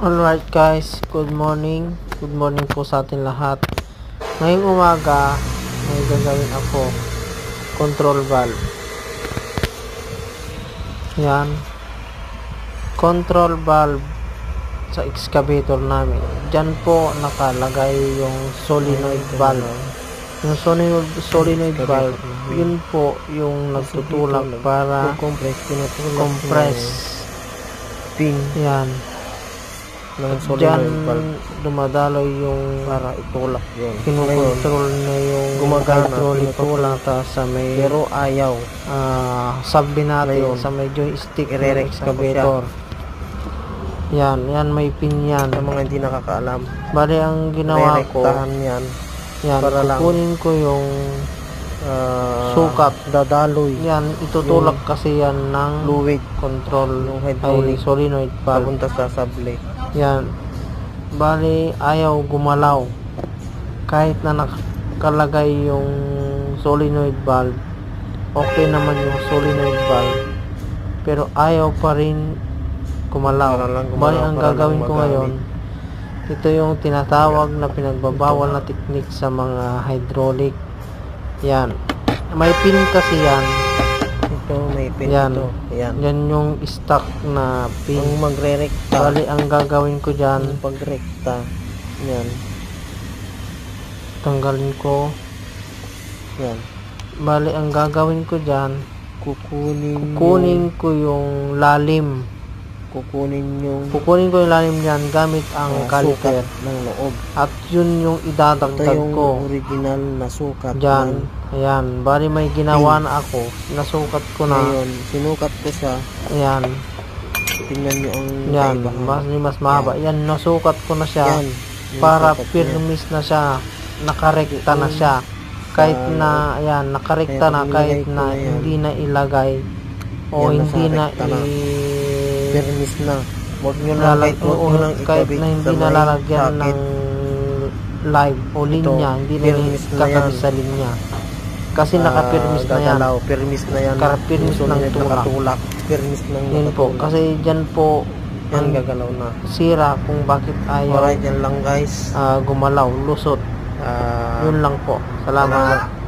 Alright guys, good morning. Good morning po sa atin lahat. Ngayong umaga, may gagawin ako. Control valve. Yan. Control valve sa excavator namin. Diyan po nakalagay yung solenoid valve. Yung solenoid valve, yun po yung nagtutulak para compress pin. Yan. Diyan dumadaloy yung para itulak yun. Kinukontrol na yung hydraulic tulak sa may Pero ayaw. Sabi natin Ngayon, sa may joystick i-re-rex excavator. Yan may pin yan. Sa mga hindi nakakaalam, Bali ang ginawa ko, re-rectahan yan. yan, para lang kukunin ko yung sukat. dadaloy Yan, itutulak kasi yan ng fluid control yung ay hydraulic solenoid valve. papunta sa sable. Yan. Bali, ayaw gumalaw. Kahit na nakalagay yung solenoid valve, okay naman yung solenoid valve. Pero ayaw pa rin gumalaw. Bali, ang gagawin ko ngayon, ito yung tinatawag na pinagbabawal na technique sa mga hydraulic. Yan. May pin kasi yan. Ito, may pin Yan. ito. Yan. Yan yung stock na pin. Ang magre-recta, Bali, ang gagawin ko dyan, ang pag-recta, yan. tanggalin ko. Yan. Bali, ang gagawin ko dyan, Kukunin ko yung lalim. kukunin yung Kukunin ko yung lalim dyan gamit ang caliper. sukat ng loob. At yun yung Ito idadagdag yung ko. original na sukat. Dyan. Ayan. Bali, may ginawa na ako. Nasukat ko na. Ngayon, sinukat ko siya. Ayan. Tingnan nyo ang Yan. kaibahan. Mas mahaba. Yan. Nasukat ko na siya. Yan. Para Sinukat niya. firmis na siya. Nakarekta na siya. Kahit na, ayan, nakarekta na. Kahit na hindi na ilagay o Yan, hindi na nasa rekta na. Firmis na. Huwag nyo lang kahit na hindi nalalagyan ng live o linya, hindi na firmis na kakabit yan. sa linya. Kasi nakapirmis na yan. Firmis na yan. Firmis ng tulak. Firmis ng Yun po. Kasi dyan po yan ang gagalaw na. sira kung bakit ayaw Alright, yan lang guys. gumalaw, lusot. Yun lang po. Salamat.